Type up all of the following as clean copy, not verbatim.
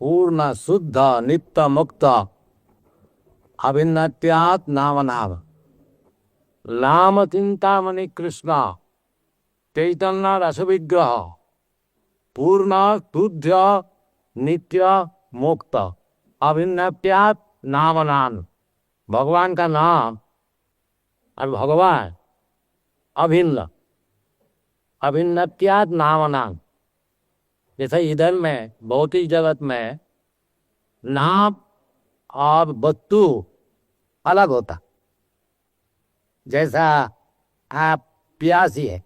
पूर्ण शुद्ध नित्य मुक्त अभिन्नत्यात् नाम नाम नाम चिंतामणि कृष्ण चैतन्य रस विग्रह पूर्ण शुद्ध नित्य मुक्त अभिन्नत्यात् नाम नाम। भगवान का नाम और भगवान अभिन्न अभिन्नत्यात् नाम नाम। जैसे इधर में भौतिक जगत में नाम और वस्तु अलग होता। जैसा आप प्यासी है,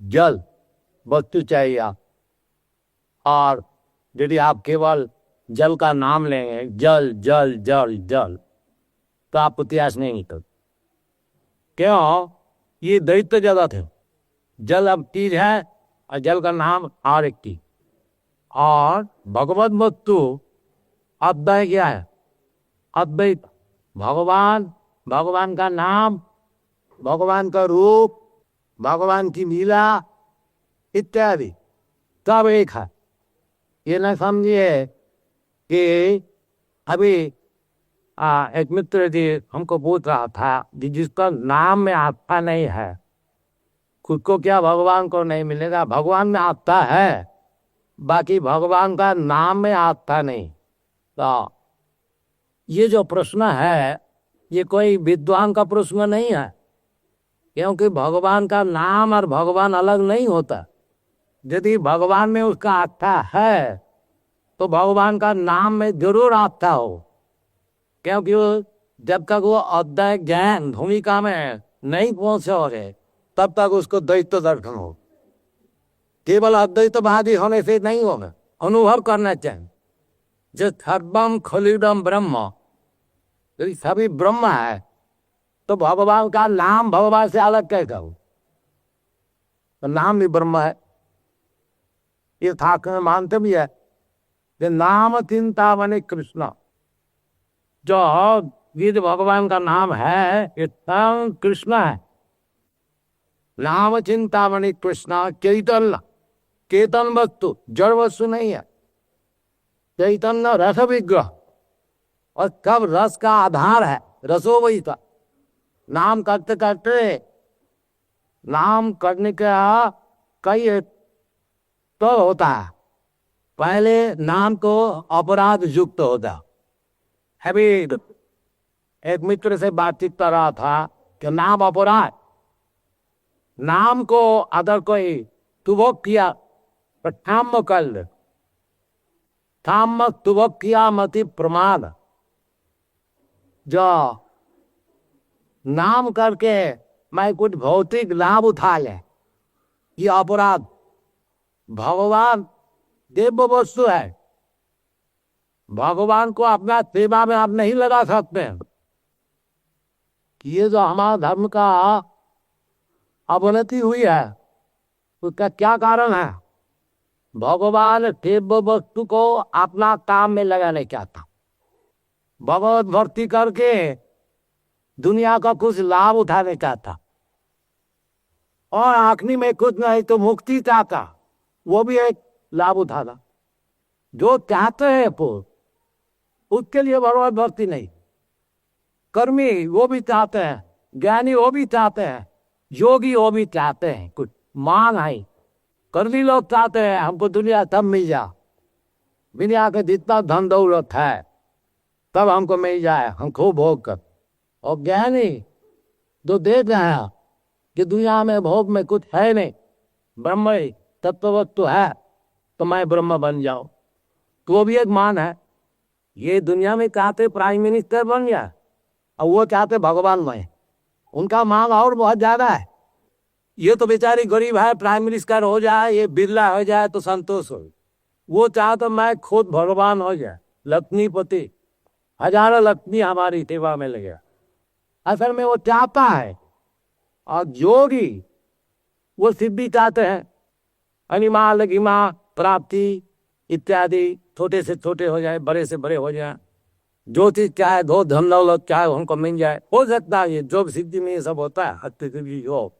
जल वस्तु चाहिए आप, और यदि आप केवल जल का नाम लेंगे जल जल जल जल तो आप प्यास नहीं निकल। क्यों? ये दैत्य जगत है। जल अब चीज है और जल का नाम और एक चीज। और भगवत वस्तु अद्वैत क्या है? अद्वैत। भगवान, भगवान का नाम, भगवान का रूप, भगवान की लीला इत्यादि सब एक है। ये न समझिए कि अभी एक मित्र जी हमको पूछ रहा था कि जिसका नाम में आस्था नहीं है खुद को क्या भगवान को नहीं मिलेगा? भगवान में आस्था है, बाकी भगवान का नाम में आस्था नहीं। तो ये जो प्रश्न है ये कोई विद्वान का प्रश्न नहीं है, क्योंकि भगवान का नाम और भगवान अलग नहीं होता। यदि भगवान में उसका आस्था है तो भगवान का नाम में जरूर आस्था हो, क्योंकि जब तक वो अद्वैत ज्ञान भूमिका में नहीं पहुंचोगे तब तक उसको द्वैत दर्शन हो। केवल अद्वैतवादी होने से नहीं होगा, अनुभव करना चाहिए। जो सर्वम खलिदम ब्रह्म, यदि सभी ब्रह्म है तो भगवान का नाम भगवान से अलग कैसे हो? तो नाम भी ब्रह्म है। ये ठाकुर मानते भी है कि नाम चिंतामणि कृष्ण। जो ये जो भगवान का नाम है ये स्वयं कृष्ण है। नाम चिंतामणि कृष्ण चैतन्य, चेतन वस्तु, जड़ वस्तु नहीं है। चैतन्य रस विग्रह, और सब रस का आधार है, रसो वही था। नाम करते करते, नाम करने का कई तो होता है। पहले नाम को अपराध युक्त होता। अभी एक मित्र से बातचीत कर रहा था कि नाम अपराध, नाम को अगर कोई तुवक किया तो ठाम कर ले, ठाम तुवक किया मति प्रमाद। जो नाम करके मैं कुछ भौतिक लाभ उठा ले, ये अपराध। भगवान देव वस्तु है, भगवान को अपना सेवा में आप नहीं लगा सकते। ये जो हमारा धर्म का अवनति हुई है उसका क्या कारण है? भगवान देव वस्तु को अपना काम में लगाने चाहता, भगवत भक्ति करके दुनिया का कुछ लाभ उठाने चाहता, और आखिरी में कुछ नहीं तो मुक्ति चाहता, वो भी एक लाभ उठाना। जो चाहते हैं उसके लिए भगवत भक्ति नहीं। कर्मी वो भी चाहते हैं, ज्ञानी वो भी चाहते हैं, योगी वो भी चाहते हैं। कुछ मांग है, कर्मी लोग चाहते हैं हमको दुनिया तब मिल जा, दुनिया के जितना धन दौलत है तब हमको मिल जाए, हम खूब भोग कर। और ज्ञानी जो देख रहे हैं कि दुनिया में भोग में कुछ है नहीं, ब्रह्म तत्ववस्तु है, तो मैं ब्रह्म बन जाऊं, तो वो भी एक मान है। ये दुनिया में चाहते प्राइम मिनिस्टर बन गया और वो चाहते भगवान बने, उनका मांग और बहुत ज्यादा है। ये तो बेचारी गरीब है, प्राइम मिनिस्टर हो जाए, ये बिरला हो जाए तो संतोष हो। वो चाहते मैं खुद भगवान हो जाए, लक्ष्मीपति, हजारों लक्ष्मी हमारी सेवा में लगे। असल में वो चाहता है। और योगी वो सिद्धि चाहते हैं, अनिमा लगिमा प्राप्ति इत्यादि, छोटे से छोटे हो जाए, बड़े से बड़े हो जाए, जो चीज चाहे, दो धन दौलत चाहे उनको मिल जाए, हो सकता है। ये जो सिद्धि में ये सब होता है, हत्या योग,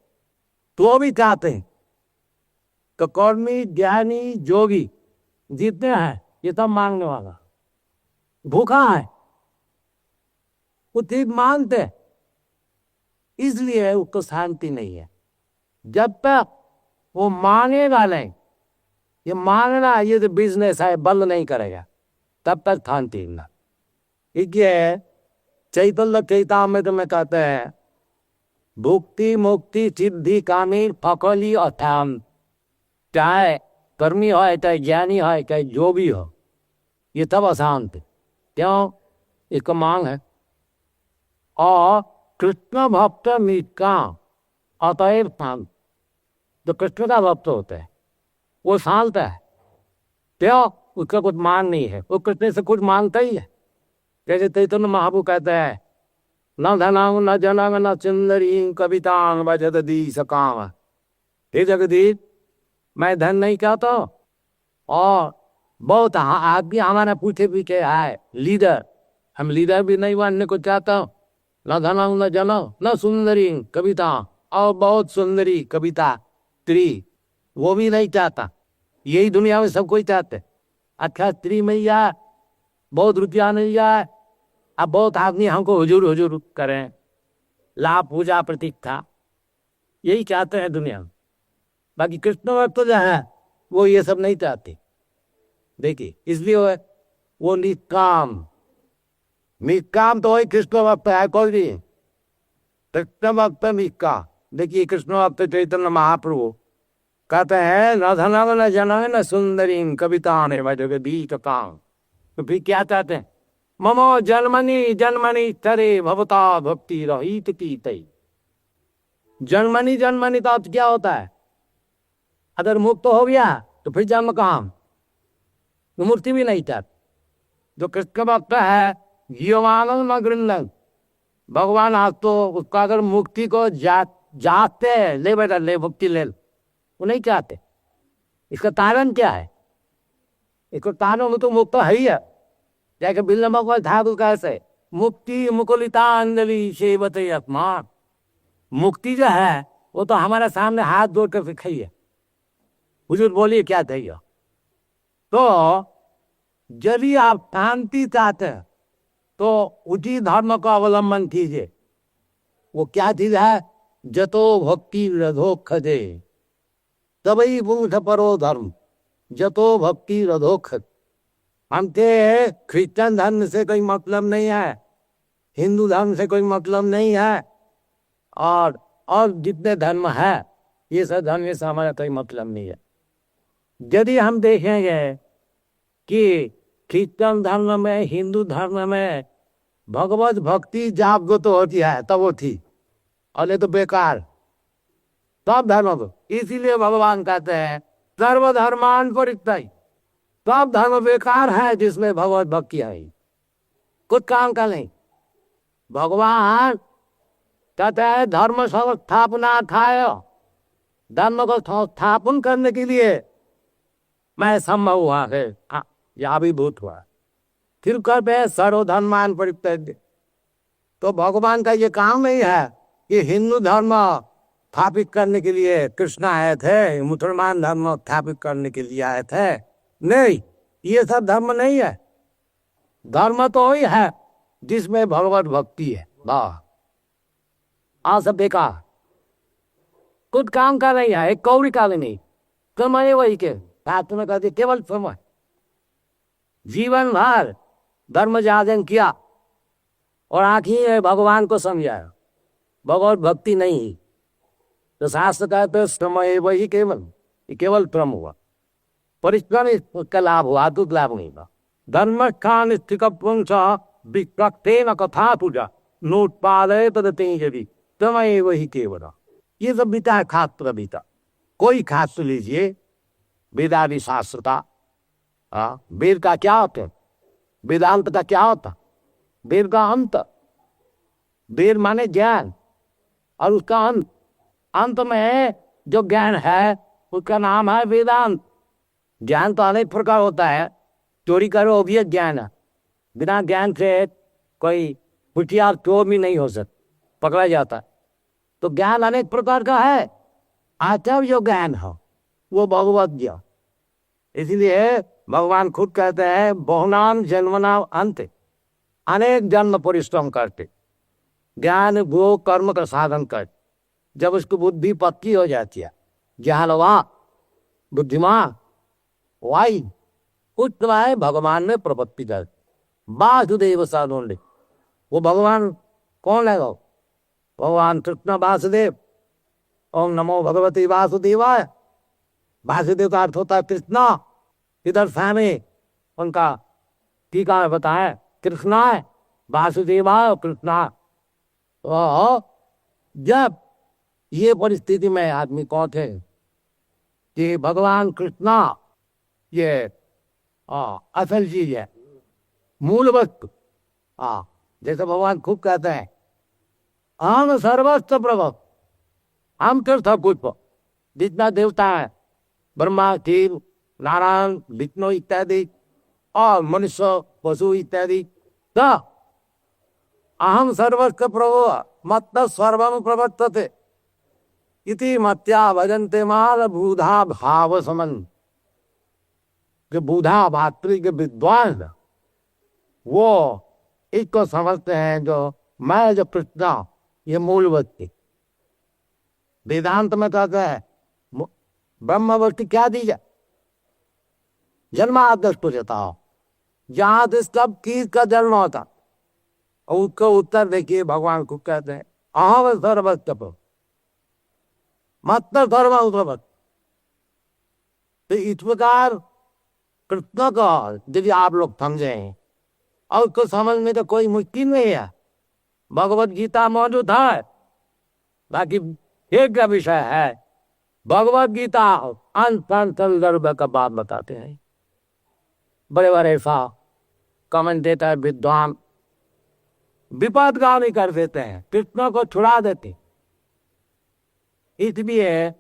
तो वो भी चाहते हैं। तो कर्मी ज्ञानी योगी जितने हैं ये सब मांगने वाला भूखा है, वो ठीक मांगते, इसलिए उसको शांति नहीं है। जब तक वो मांगेगा नहीं, ये मांगना ये तो बिजनेस है, बंद नहीं करेगा, तब तक शांति ना। ये चैतन्य चैतामृत में कहते हैं भुक्ति मुक्ति सिद्धि कामी फकली अथाम, चाहे कर्मी हो चाहे ज्ञानी हो चाहे जो भी हो, ये सब अशांत। क्यों? इसका मांग है। और कृष्ण भक्त मिका अतएव शांत, जो कृष्ण का भक्त होता है वो शांत है। क्यों? उसका कुछ मांग नहीं है, वो कृष्ण से कुछ मांगता ही है। जैसे चैतन्य महाप्रभु कहते हैं न धनांग न जनांग न सुंदरी कवितांग बजत दी सकाम। हे जगदीश, मैं धन नहीं चाहता, और बहुत आदमी हमारे पूछे पीछे आए लीडर, हम लीडर भी नहीं बनने को चाहता। न धनांग न जनांग न सुंदरी कविता, और बहुत सुंदरी कविता स्त्री वो भी नहीं चाहता। यही दुनिया में सब कोई चाहते, अच्छा स्त्री मिल जाए, बहुत रुपया मिल जाए, अब बहुत आदमी हमको हुजूर हुजूर करें, लाभ पूजा प्रतीक्षा, यही चाहते हैं दुनिया में। बाकी कृष्ण भक्त तो जो है वो ये सब नहीं चाहते। देखिए इसलिए वो निष्काम, निष्काम तो वही कृष्ण भक्त है। कोई भी कृष्ण भक्त निष्काम। देखिए कृष्ण भक्त चैतन्य महाप्रभु कहते हैं न धनांग न जनांग न सुंदरी कविता ने जगदीश काम। तो फिर क्या चाहते हैं? ममो जन्मनि जन्मनि तरे भवता भक्ति रहित की तई। जन्मनि जन्मनि तो अब क्या होता है? अगर मुक्त हो गया तो फिर जन्म कहाँ? तो मूर्ति भी नहीं चाहते। जो कृष्ण भक्त है जीवानंद मगृंदन, भगवान आज तो उसका अगर मुक्ति को जाते ले बेटा ले मुक्ति ले, वो नहीं चाहते। इसका कारण क्या है? इसका कारण तो मुक्त है ही है। जैसे बिल्ल भगवान ठाकुर कैसे मुक्ति मुकुलिता अंजलि सेवते अपमान, मुक्ति जो है वो तो हमारे सामने हाथ जोड़ कर सिखाई है। हुजूर बोलिए क्या चाहिए? तो यदि आप शांति चाहते हैं तो उसी धर्म का अवलंबन कीजिए। वो क्या चीज है? जतो भक्ति रधोख दे तबई बुध परो धर्म, जतो भक्ति रधोख। हमसे क्रिश्चियन धर्म से कोई मतलब नहीं है, हिंदू धर्म से कोई मतलब नहीं है, और जितने धर्म है ये सब धर्म से हमारा कोई मतलब नहीं है। यदि हम देखेंगे कि क्रिश्चियन धर्म में हिंदू धर्म में भगवत भक्ति जागृत तो होती है तब वो थी, और ये तो बेकार सब धर्म को। इसीलिए भगवान कहते हैं सर्वधर्मान परित्यागी, सब धर्म बेकार है जिसमें भगवत भक्ति आई, कुछ काम का नहीं। भगवान कहते हैं धर्म संस्थापना था, धर्म को स्थापन करने के लिए मैं संभव हुआ है, आविर्भूत हुआ। फिर कहते सर्वधर्मान परित्यागी। तो भगवान का ये काम नहीं है कि हिंदू धर्म स्थापित करने के लिए कृष्ण आए थे, मुसलमान धर्म स्थापित करने के लिए आए थे। नहीं, ये सब धर्म नहीं है। धर्म तो वही है जिसमें भगवत भक्ति है। वाह, आ सब बेकार, कुछ काम का नहीं है, एक कौड़ी का नहीं। समय वही के साथ में कहते केवल समय, जीवन भर धर्म जागरण किया और आखिर भगवान को समझाया, भगवत भक्ति नहीं। तो शास्त्र कहते समय वही केवल श्रम हुआ, परिश्रम का लाभ हुआ, अद्भुत लाभ नहीं हुआ। धर्म स्थान स्थित पुंस विक्ते न कथा पूजा नोत्पादय तदते यदि समय वही केवल। ये सब बीता है शास्त्र बीता। कोई शास्त्र लीजिए, वेदादि शास्त्र का, वेद का क्या होता है? वेदांत का क्या होता? वेद का अंत। वेद माने ज्ञान, और उसका अंत, अंत में जो ज्ञान है उसका नाम है वेदांत। ज्ञान तो अनेक प्रकार होता है, चोरी करो वो भी ज्ञान है। बिना ज्ञान से कोई होशियार चोर भी नहीं हो सकता, पकड़ा जाता। तो ज्ञान अनेक प्रकार का है। आचार्य जो ज्ञान हो वो भगवत ज्ञान, इसलिए भगवान खुद कहते हैं बहुनाम जन्मनाम अंत, अनेक जन्म परिश्रम करते, ज्ञान भोग कर्म का साधन कर, जब उसकी बुद्धि पक्की हो जाती है, ज्ञानवान बुद्धिमान वाई उस समय भगवान ने प्रपत्ति कर वासुदेव साधन। वो भगवान कौन है? वो भगवान कृष्ण वासुदेव। ओम नमो भगवती वासुदेवाय। वासुदेव का अर्थ होता है कृष्णा। इधर स्वामी उनका टीका में बताए कृष्णा है, वासुदेवाय और कृष्णा। तो जब ये परिस्थिति में आदमी कौन थे कि भगवान कृष्णा ये असल चीज है, मूल वस्तु। जैसे भगवान खूब कहते हैं हम सर्वस्व प्रभु, हम तो सब कुछ, जितना देवता है ब्रह्मा शिव नारायण विष्णु इत्यादि और मनुष्य पशु इत्यादि, तो अहम सर्वस्व प्रभु मत सर्वम प्रवर्तते इति मत्या भजन्ते माल बुधा भाव समन। जो बुधा भातृ के विद्वान वो इसको समझते हैं जो मैं जो कृष्णा ये मूल वस्तु। वेदांत में कहते हैं ब्रह्म वस्तु क्या दी जाए, जन्माद्यश को जताओ, जहां से सब चीज का जन्म होता, और उसको उत्तर देखिए भगवान को कहते हैं अहम सर्वस्व मत सर्व। तो इस प्रकार कृष्ण को यदि आप लोग समझें और उसको समझने का कोई मुश्किल नहीं है, भगवत गीता मौजूद है। बाकी एक का विषय है भगवत गीता अंत का बात बताते हैं बड़े बड़े सा कमेंटेटर विद्वान विपद गामी कर देते हैं, कृष्ण को छुड़ा देते। इसलिए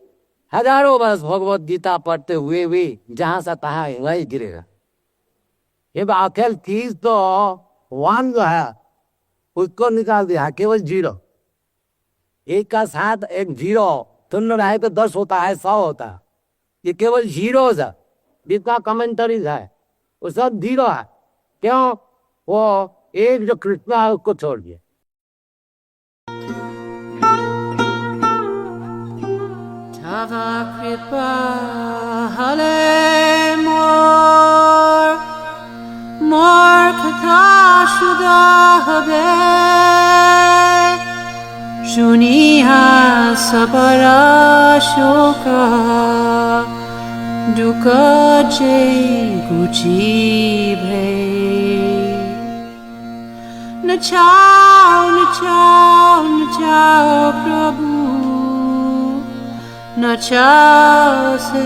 हजारों वर्ष भगवत गीता पढ़ते हुए भी जहां से तहा वही गिरेगा। ये आखिर चीज तो वन जो है उसको निकाल दिया, केवल जीरो। एक का साथ एक जीरो तुम रहे तो 10 होता है, 100 होता है। ये केवल जीरो है, जितना कमेंटरीज है वो सब जीरो है। क्यों? वो एक जो कृष्ण है उसको छोड़ दिए। Tava kripa hale mor kata shuda habe shuniha sabara shoka duka jai guji bhe nachao nachao nachao prabhu Nachao se